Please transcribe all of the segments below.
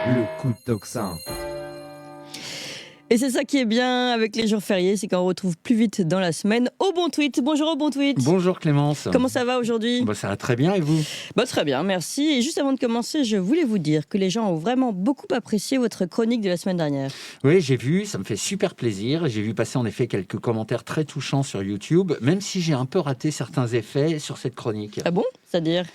Le coup de tocsin. Et c'est ça qui est bien avec les jours fériés, c'est qu'on retrouve plus vite dans la semaine au bon tweet. Bonjour au bon tweet. Bonjour Clémence. Comment ça va aujourd'hui ? Ça va très bien et vous ? Très bien, merci. Et juste avant de commencer, je voulais vous dire que les gens ont vraiment beaucoup apprécié votre chronique de la semaine dernière. Oui, j'ai vu, ça me fait super plaisir. J'ai vu passer en effet quelques commentaires très touchants sur YouTube, même si j'ai un peu raté certains effets sur cette chronique. Ah bon ? C'est-à-dire ?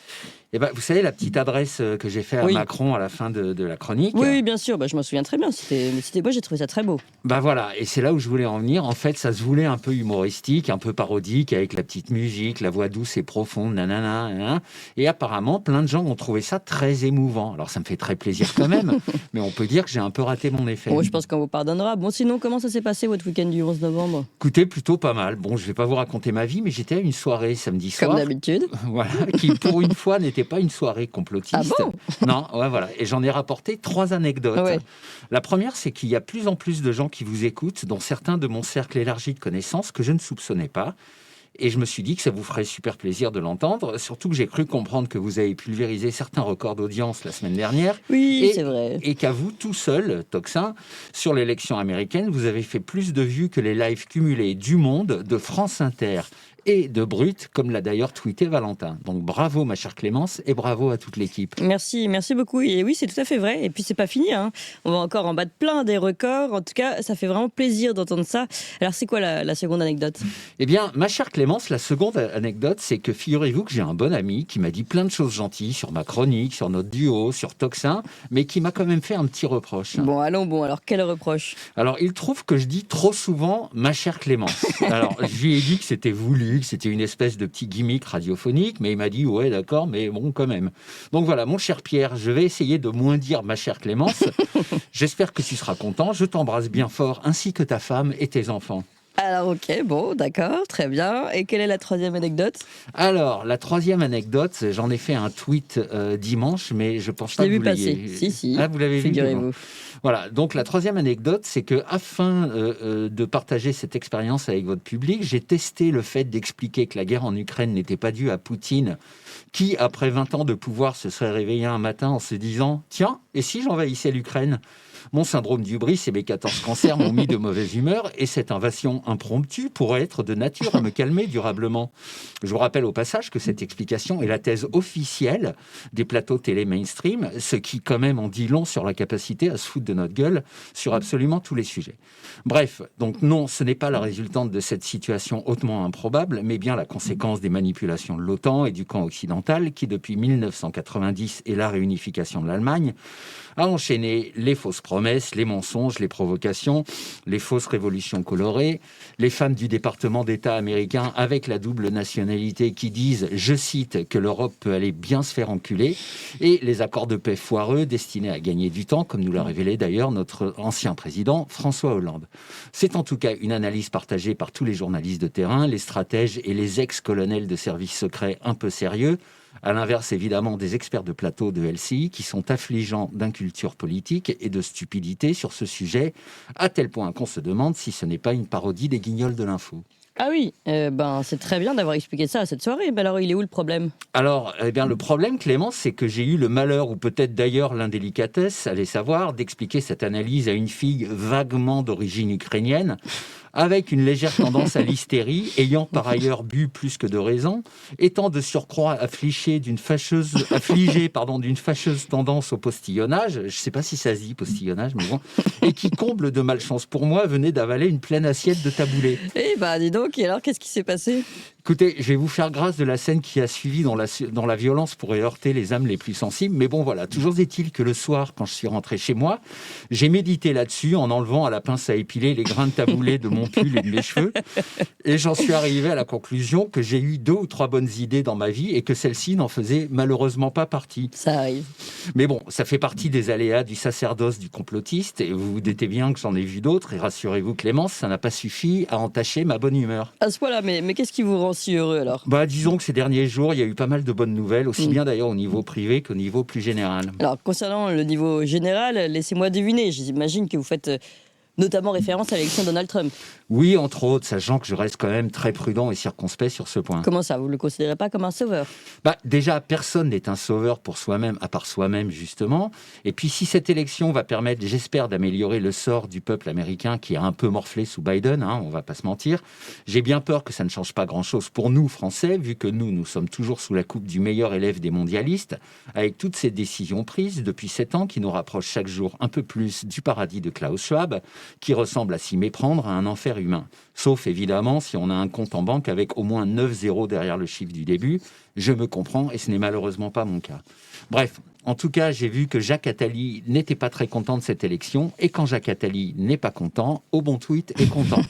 Vous savez, la petite adresse que j'ai faite à Macron à la fin de la chronique. Oui, bien sûr, je m'en souviens très bien. C'était beau, j'ai trouvé ça très beau. Voilà, et c'est là où je voulais en venir. En fait, ça se voulait un peu humoristique, un peu parodique, avec la petite musique, la voix douce et profonde, nanana, nanana. Et apparemment, plein de gens ont trouvé ça très émouvant. Alors, ça me fait très plaisir quand même, mais on peut dire que j'ai un peu raté mon effet. Bon, je pense qu'on vous pardonnera. Bon, sinon, comment ça s'est passé votre week-end du 11 novembre ? Écoutez, plutôt pas mal. Bon, je vais pas vous raconter ma vie, mais j'étais à une soirée samedi soir. Comme d'habitude. Voilà, qui pour une fois n'était pas une soirée complotiste. Ah bon ? Non, voilà. Et j'en ai rapporté 3 anecdotes. Ouais. La première, c'est qu'il y a plus en plus de gens qui vous écoutent, dont certains de mon cercle élargi de connaissances que je ne soupçonnais pas. Et je me suis dit que ça vous ferait super plaisir de l'entendre, surtout que j'ai cru comprendre que vous avez pulvérisé certains records d'audience la semaine dernière. Oui, c'est vrai. Et qu'à vous tout seul, Tocsin, sur l'élection américaine, vous avez fait plus de vues que les lives cumulés du Monde, de France Inter et de Brut, comme l'a d'ailleurs tweeté Valentin. Donc bravo ma chère Clémence et bravo à toute l'équipe. Merci beaucoup. Et oui, c'est tout à fait vrai. Et puis c'est pas fini, hein. On va encore en battre plein des records. En tout cas, ça fait vraiment plaisir d'entendre ça. Alors c'est quoi la seconde anecdote ? Ma chère Clémence, la seconde anecdote, c'est que figurez-vous que j'ai un bon ami qui m'a dit plein de choses gentilles sur ma chronique, sur notre duo, sur Tocsin, mais qui m'a quand même fait un petit reproche. Bon, alors quel reproche ? Alors, il trouve que je dis trop souvent ma chère Clémence. Alors, je lui ai dit que c'était voulu, que c'était une espèce de petit gimmick radiophonique, mais il m'a dit ouais, d'accord, mais bon, quand même. Donc voilà, mon cher Pierre, je vais essayer de moins dire ma chère Clémence. J'espère que tu seras content. Je t'embrasse bien fort, ainsi que ta femme et tes enfants. Alors ok, bon, d'accord, très bien. Et quelle est la troisième anecdote ? Alors, la troisième anecdote, j'en ai fait un tweet dimanche, mais je pense pas que vous l'ayez. Je l'ai vu passer. Si. Ah, vous l'avez vu ? Figurez-vous. Voilà, donc la troisième anecdote, c'est que afin de partager cette expérience avec votre public, j'ai testé le fait d'expliquer que la guerre en Ukraine n'était pas due à Poutine, qui, après 20 ans de pouvoir, se serait réveillé un matin en se disant « Tiens, et si j'envahissais l'Ukraine ?» Mon syndrome d'hubris et mes 14 cancers m'ont mis de mauvaise humeur et cette invasion impromptue pourrait être de nature à me calmer durablement. Je vous rappelle au passage que cette explication est la thèse officielle des plateaux télé mainstream, ce qui quand même en dit long sur la capacité à se foutre de notre gueule sur absolument tous les sujets. Bref, donc non, ce n'est pas la résultante de cette situation hautement improbable, mais bien la conséquence des manipulations de l'OTAN et du camp occidental qui, depuis 1990 et la réunification de l'Allemagne, a enchaîné les fausses promesses, les mensonges, les provocations, les fausses révolutions colorées, les femmes du département d'État américain avec la double nationalité qui disent, je cite, que l'Europe peut aller bien se faire enculer, et les accords de paix foireux destinés à gagner du temps, comme nous l'a révélé d'ailleurs notre ancien président François Hollande. C'est en tout cas une analyse partagée par tous les journalistes de terrain, les stratèges et les ex-colonels de services secrets un peu sérieux, à l'inverse évidemment des experts de plateau de LCI qui sont affligeants d'inculture politique et de stupidité sur ce sujet, à tel point qu'on se demande si ce n'est pas une parodie des Guignols de l'info. Ah oui, c'est très bien d'avoir expliqué ça à cette soirée. Mais alors, il est où le problème ? Alors, le problème, Clémence, c'est que j'ai eu le malheur, ou peut-être d'ailleurs l'indélicatesse, allez savoir, d'expliquer cette analyse à une fille vaguement d'origine ukrainienne, avec une légère tendance à l'hystérie, ayant par ailleurs bu plus que de raison, étant de surcroît affligée d'une fâcheuse tendance au postillonnage, je ne sais pas si ça se dit postillonnage, mais bon, et qui, comble de malchance pour moi, venait d'avaler une pleine assiette de taboulé. Eh dis donc, et alors qu'est-ce qui s'est passé ? Écoutez, je vais vous faire grâce de la scène qui a suivi dans la violence pour heurter les âmes les plus sensibles. Mais bon, voilà, toujours est-il que le soir, quand je suis rentré chez moi, j'ai médité là-dessus en enlevant à la pince à épiler les grains de taboulé de mon pull et de mes cheveux. Et j'en suis arrivé à la conclusion que j'ai eu 2 ou 3 bonnes idées dans ma vie et que celle-ci n'en faisait malheureusement pas partie. Ça arrive. Mais bon, ça fait partie des aléas du sacerdoce du complotiste. Et vous vous doutez bien que j'en ai vu d'autres. Et rassurez-vous, Clémence, ça n'a pas suffi à entacher ma bonne humeur. À ce point-là, mais qu'est-ce qui vous rend si heureux alors ? Disons que ces derniers jours, il y a eu pas mal de bonnes nouvelles, aussi bien d'ailleurs au niveau privé qu'au niveau plus général. Alors, concernant le niveau général, laissez-moi deviner. J'imagine que vous faites notamment référence à l'élection de Donald Trump. Oui, entre autres, sachant que je reste quand même très prudent et circonspect sur ce point. Comment ça, vous ne le considérez pas comme un sauveur? Déjà, personne n'est un sauveur pour soi-même, à part soi-même, justement. Et puis, si cette élection va permettre, j'espère, d'améliorer le sort du peuple américain qui a un peu morflé sous Biden, on va pas se mentir, j'ai bien peur que ça ne change pas grand-chose pour nous, Français, vu que nous sommes toujours sous la coupe du meilleur élève des mondialistes, avec toutes ces décisions prises depuis 7 ans qui nous rapprochent chaque jour un peu plus du paradis de Klaus Schwab, qui ressemble à s'y méprendre à un enfer humain. Sauf, évidemment, si on a un compte en banque avec au moins 9 zéros derrière le chiffre du début. Je me comprends, et ce n'est malheureusement pas mon cas. Bref, en tout cas, j'ai vu que Jacques Attali n'était pas très content de cette élection, et quand Jacques Attali n'est pas content, au bon tweet est content.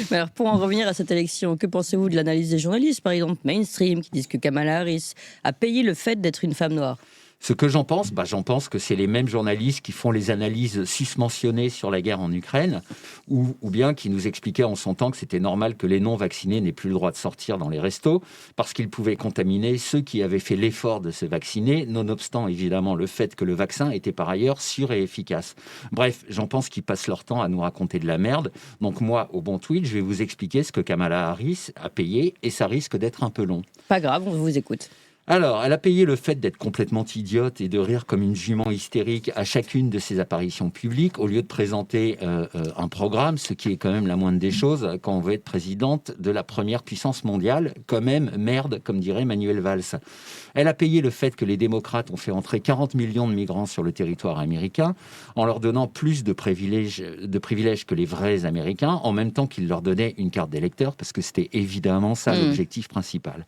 Mais alors, pour en revenir à cette élection, que pensez-vous de l'analyse des journalistes, par exemple mainstream, qui disent que Kamala Harris a payé le fait d'être une femme noire? Ce que j'en pense que c'est les mêmes journalistes qui font les analyses susmentionnées sur la guerre en Ukraine, ou bien qui nous expliquaient en son temps que c'était normal que les non-vaccinés n'aient plus le droit de sortir dans les restos, parce qu'ils pouvaient contaminer ceux qui avaient fait l'effort de se vacciner, nonobstant évidemment le fait que le vaccin était par ailleurs sûr et efficace. Bref, j'en pense qu'ils passent leur temps à nous raconter de la merde. Donc moi, au bon tweet, je vais vous expliquer ce que Kamala Harris a payé, et ça risque d'être un peu long. Pas grave, on vous écoute. Alors, elle a payé le fait d'être complètement idiote et de rire comme une jument hystérique à chacune de ses apparitions publiques, au lieu de présenter un programme, ce qui est quand même la moindre des choses quand on veut être présidente de la première puissance mondiale. Quand même, merde, comme dirait Manuel Valls. Elle a payé le fait que les démocrates ont fait entrer 40 millions de migrants sur le territoire américain, en leur donnant plus de privilèges que les vrais Américains, en même temps qu'ils leur donnaient une carte d'électeur, parce que c'était évidemment ça l'objectif principal.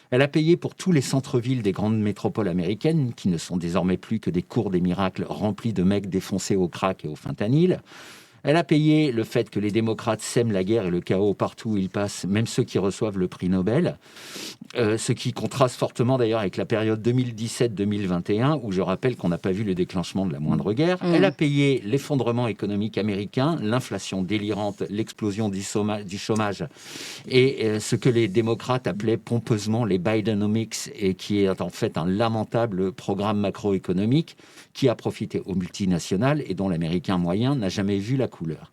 Elle a payé pour tous les centres-villes des grandes métropoles américaines, qui ne sont désormais plus que des cours des miracles remplis de mecs défoncés au crack et au fentanyl. Elle a payé le fait que les démocrates sèment la guerre et le chaos partout où ils passent, même ceux qui reçoivent le prix Nobel, ce qui contraste fortement d'ailleurs avec la période 2017-2021, où je rappelle qu'on n'a pas vu le déclenchement de la moindre guerre. Elle a payé l'effondrement économique américain, l'inflation délirante, l'explosion du chômage, et ce que les démocrates appelaient pompeusement les Bidenomics, et qui est en fait un lamentable programme macroéconomique qui a profité aux multinationales et dont l'américain moyen n'a jamais vu la couleur.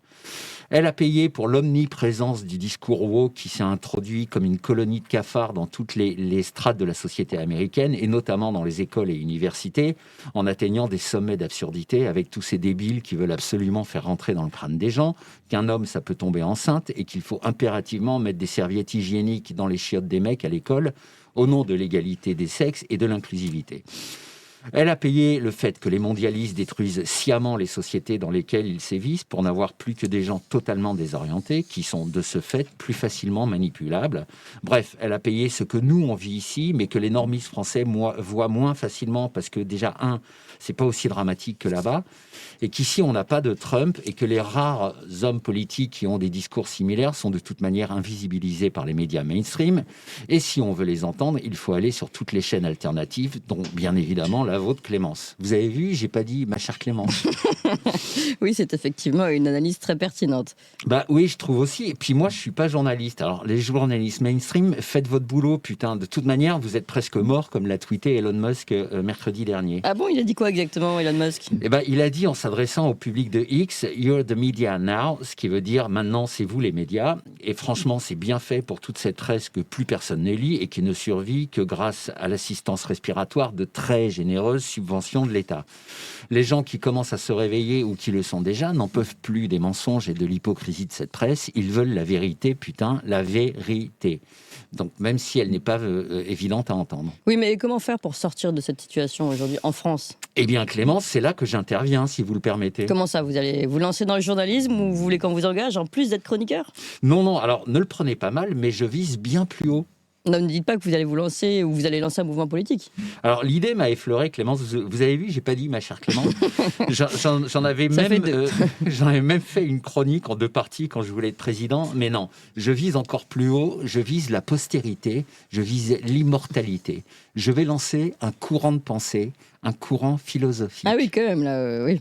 Elle a payé pour l'omniprésence du discours woke qui s'est introduit comme une colonie de cafards dans toutes les strates de la société américaine, et notamment dans les écoles et universités, en atteignant des sommets d'absurdité avec tous ces débiles qui veulent absolument faire rentrer dans le crâne des gens qu'un homme, ça peut tomber enceinte, et qu'il faut impérativement mettre des serviettes hygiéniques dans les chiottes des mecs à l'école, au nom de l'égalité des sexes et de l'inclusivité. Elle a payé le fait que les mondialistes détruisent sciemment les sociétés dans lesquelles ils sévissent pour n'avoir plus que des gens totalement désorientés qui sont de ce fait plus facilement manipulables. Bref, elle a payé ce que nous on vit ici, mais que les normistes français voient moins facilement, parce que déjà, c'est pas aussi dramatique que là-bas, et qu'ici on n'a pas de Trump, et que les rares hommes politiques qui ont des discours similaires sont de toute manière invisibilisés par les médias mainstream. Et si on veut les entendre, il faut aller sur toutes les chaînes alternatives, dont bien évidemment la vôtre, Clémence. Vous avez vu, j'ai pas dit ma chère Clémence. Oui, c'est effectivement une analyse très pertinente. Oui, je trouve aussi. Et puis moi, je suis pas journaliste. Alors les journalistes mainstream, faites votre boulot, putain. De toute manière, vous êtes presque mort, comme l'a tweeté Elon Musk mercredi dernier. Ah bon, il a dit quoi exactement, Elon Musk? Il a dit, en s'adressant au public de X, "You're the media now", ce qui veut dire maintenant c'est vous les médias. Et franchement, c'est bien fait pour toute cette presse que plus personne ne lit et qui ne survit que grâce à l'assistance respiratoire de très généreuses subventions de l'État. Les gens qui commencent à se réveiller ou qui le sont déjà n'en peuvent plus des mensonges et de l'hypocrisie de cette presse. Ils veulent la vérité, putain, la vérité. Donc même si elle n'est pas évidente à entendre. Oui, mais comment faire pour sortir de cette situation aujourd'hui en France? Eh bien Clémence, c'est là que j'interviens, si vous le permettez. Comment ça, vous allez vous lancer dans le journalisme, ou vous voulez qu'on vous engage en plus d'être chroniqueur? Non, alors ne le prenez pas mal, mais je vise bien plus haut. Non, ne dites pas que vous allez vous lancer, ou vous allez lancer un mouvement politique. Alors l'idée m'a effleuré, Clémence. Vous avez vu, j'ai pas dit ma chère Clémence. J'en avais même fait une chronique en 2 parties quand je voulais être président. Mais non, je vise encore plus haut. Je vise la postérité. Je vise l'immortalité. Je vais lancer un courant de pensée, un courant philosophique. Ah oui, quand même, là, oui.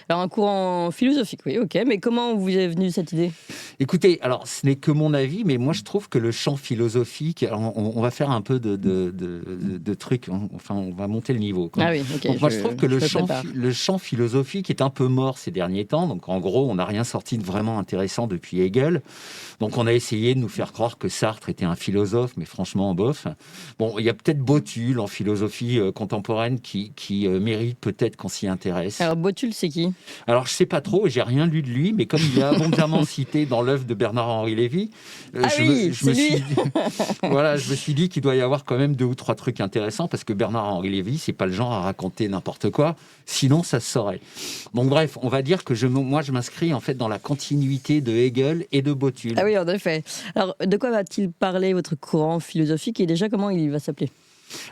Alors, un courant philosophique, oui, ok. Mais comment vous est venue cette idée ? Écoutez, alors ce n'est que mon avis, mais moi je trouve que le champ philosophique, alors, on va faire un peu de trucs, enfin on va monter le niveau, quoi. Ah oui, ok. Donc moi je trouve que prépare. le champ philosophique est un peu mort ces derniers temps. Donc en gros, on n'a rien sorti de vraiment intéressant depuis Hegel. Donc on a essayé de nous faire croire que Sartre était un philosophe, mais franchement, bof. Bon, il y a peut-être Botul en philosophie contemporaine qui mérite peut-être qu'on s'y intéresse. Alors, Botul, c'est qui ? Alors je sais pas trop, j'ai rien lu de lui, mais comme il est abondamment cité dans l'œuvre de Bernard-Henri Lévy, voilà, je me suis dit qu'il doit y avoir quand même 2 ou 3 trucs intéressants, parce que Bernard-Henri Lévy, c'est pas le genre à raconter n'importe quoi, sinon ça se saurait. Donc bref, on va dire que moi je m'inscris en fait dans la continuité de Hegel et de Botul. Ah oui, en effet. Alors, de quoi va-t-il parler, votre courant philosophique, et déjà, comment il va s'appeler ?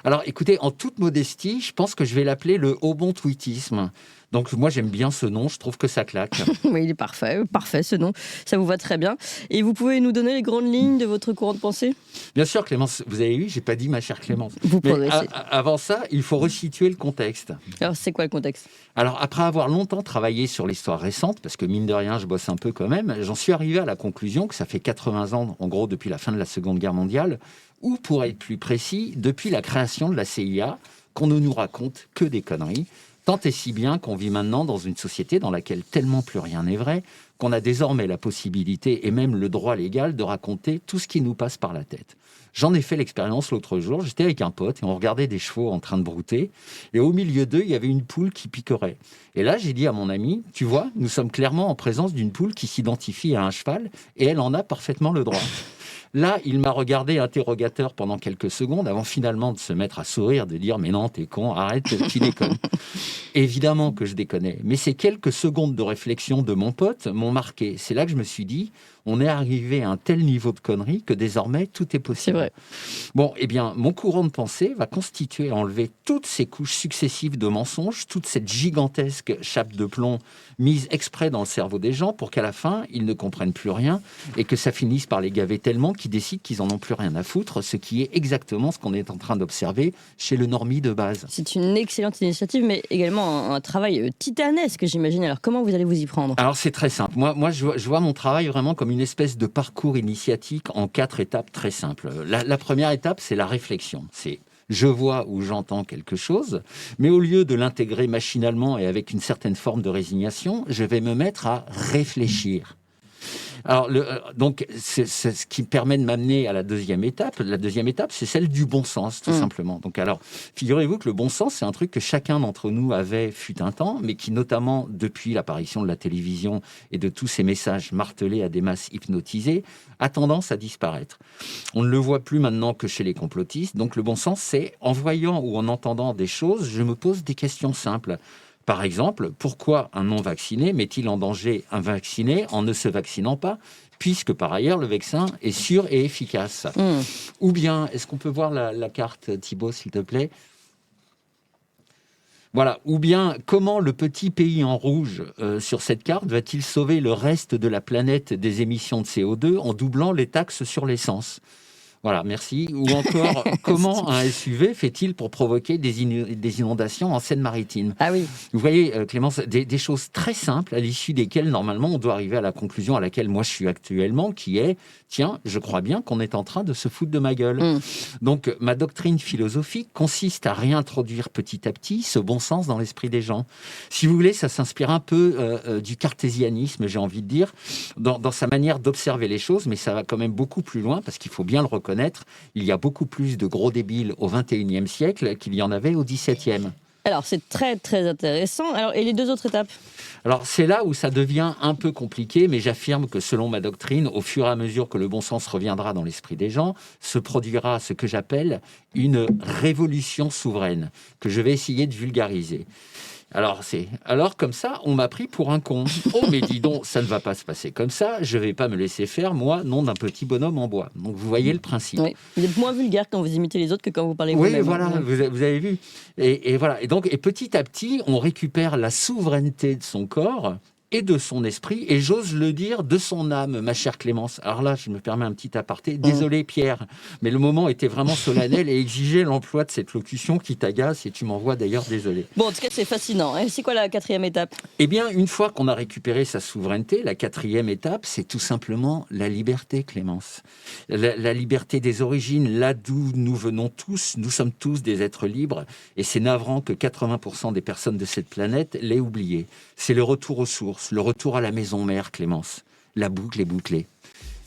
Alors écoutez, en toute modestie, je pense que je vais l'appeler le haut-bon-tweetisme. Donc moi j'aime bien ce nom, je trouve que ça claque. Oui, il est parfait ce nom, ça vous va très bien. Et vous pouvez nous donner les grandes lignes de votre courant de pensée ? Bien sûr Clémence, vous avez vu, j'ai pas dit ma chère Clémence. Vous Mais progressez. avant ça, il faut resituer le contexte. Alors, c'est quoi le contexte ? Alors après avoir longtemps travaillé sur l'histoire récente, parce que mine de rien je bosse un peu quand même, j'en suis arrivé à la conclusion que ça fait 80 ans, en gros depuis la fin de la Seconde Guerre mondiale, ou pour être plus précis, depuis la création de la CIA, qu'on ne nous raconte que des conneries. Tant et si bien qu'on vit maintenant dans une société dans laquelle tellement plus rien n'est vrai, qu'on a désormais la possibilité et même le droit légal de raconter tout ce qui nous passe par la tête. J'en ai fait l'expérience l'autre jour, j'étais avec un pote et on regardait des chevaux en train de brouter, et au milieu d'eux, il y avait une poule qui picorait. Et là, j'ai dit à mon ami, tu vois, nous sommes clairement en présence d'une poule qui s'identifie à un cheval, et elle en a parfaitement le droit. Là, il m'a regardé interrogateur pendant quelques secondes avant finalement de se mettre à sourire, de dire « Mais non, t'es con, arrête, tu déconnes. » Évidemment que je déconnais, mais ces quelques secondes de réflexion de mon pote m'ont marqué. C'est là que je me suis dit, on est arrivé à un tel niveau de connerie que désormais, tout est possible. C'est vrai. Bon, eh bien, mon courant de pensée va constituer à enlever toutes ces couches successives de mensonges, toute cette gigantesque chape de plomb mise exprès dans le cerveau des gens pour qu'à la fin, ils ne comprennent plus rien et que ça finisse par les gaver tellement qu'ils décident qu'ils en ont plus rien à foutre, ce qui est exactement ce qu'on est en train d'observer chez le normie de base. C'est une excellente initiative, mais également un travail titanesque, j'imagine. Alors, comment vous allez vous y prendre ? Alors, c'est très simple. Moi je vois mon travail vraiment comme une espèce de parcours initiatique en 4 étapes très simples. La première étape, c'est la réflexion. C'est je vois ou j'entends quelque chose, mais au lieu de l'intégrer machinalement et avec une certaine forme de résignation, je vais me mettre à réfléchir. Alors, donc, c'est ce qui permet de m'amener à la deuxième étape. La deuxième étape, c'est celle du bon sens, tout simplement. Donc, alors, figurez-vous que le bon sens, c'est un truc que chacun d'entre nous avait fut un temps, mais qui, notamment depuis l'apparition de la télévision et de tous ces messages martelés à des masses hypnotisées, a tendance à disparaître. On ne le voit plus maintenant que chez les complotistes. Donc, le bon sens, c'est en voyant ou en entendant des choses, je me pose des questions simples. Par exemple, pourquoi un non-vacciné met-il en danger un vacciné en ne se vaccinant pas, puisque par ailleurs le vaccin est sûr et efficace ? Ou bien, est-ce qu'on peut voir la carte, Thibaut, s'il te plaît ? Voilà. Ou bien, comment le petit pays en rouge sur cette carte va-t-il sauver le reste de la planète des émissions de CO2 en doublant les taxes sur l'essence ? Voilà, merci. Ou encore, comment un SUV fait-il pour provoquer des inondations en Seine-Maritime ? Ah oui. Vous voyez, Clémence, des choses très simples à l'issue desquelles, normalement, on doit arriver à la conclusion à laquelle moi je suis actuellement, qui est, tiens, je crois bien qu'on est en train de se foutre de ma gueule. Donc, ma doctrine philosophique consiste à réintroduire petit à petit ce bon sens dans l'esprit des gens. Si vous voulez, ça s'inspire un peu du cartésianisme, j'ai envie de dire, dans sa manière d'observer les choses, mais ça va quand même beaucoup plus loin, parce qu'il faut bien le reconnaître, il y a beaucoup plus de gros débiles au XXIe siècle qu'il y en avait au XVIIe. Alors, c'est très, très intéressant. Alors, et les 2 autres étapes ? Alors, c'est là où ça devient un peu compliqué, mais j'affirme que selon ma doctrine, au fur et à mesure que le bon sens reviendra dans l'esprit des gens, se produira ce que j'appelle une révolution souveraine, que je vais essayer de vulgariser. Alors comme ça, on m'a pris pour un con. Oh, mais dis donc, ça ne va pas se passer comme ça. Je ne vais pas me laisser faire, moi, nom d'un petit bonhomme en bois. Donc, vous voyez le principe. Oui. Vous êtes moins vulgaire quand vous imitez les autres que quand vous parlez vous-même. Oui, voilà, vous avez vu. Et voilà. Et petit à petit, on récupère la souveraineté de son corps et de son esprit, et j'ose le dire, de son âme, ma chère Clémence. Alors là, je me permets un petit aparté. Désolé Pierre, mais le moment était vraiment solennel et exigeait l'emploi de cette locution qui t'agace, et tu m'envoies d'ailleurs désolé. Bon, en tout cas, c'est fascinant. Et c'est quoi la 4e étape ? Eh bien, une fois qu'on a récupéré sa souveraineté, la 4e étape, c'est tout simplement la liberté, Clémence. La liberté des origines, là d'où nous venons tous, nous sommes tous des êtres libres, et c'est navrant que 80% des personnes de cette planète l'aient oublié. C'est le retour aux sources, le retour à la maison mère, Clémence. La boucle est bouclée.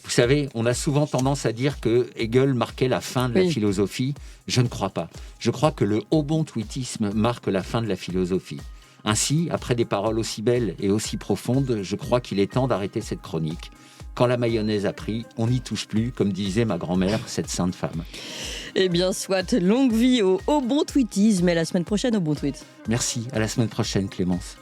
Vous savez, on a souvent tendance à dire que Hegel marquait la fin de la philosophie. Je ne crois pas. Je crois que le haut-bon-tweetisme marque la fin de la philosophie. Ainsi, après des paroles aussi belles et aussi profondes, je crois qu'il est temps d'arrêter cette chronique. Quand la mayonnaise a pris, on n'y touche plus, comme disait ma grand-mère, cette sainte femme. Eh bien, soit longue vie au bon tweetisme, et la semaine prochaine au bon tweet. Merci, à la semaine prochaine Clémence.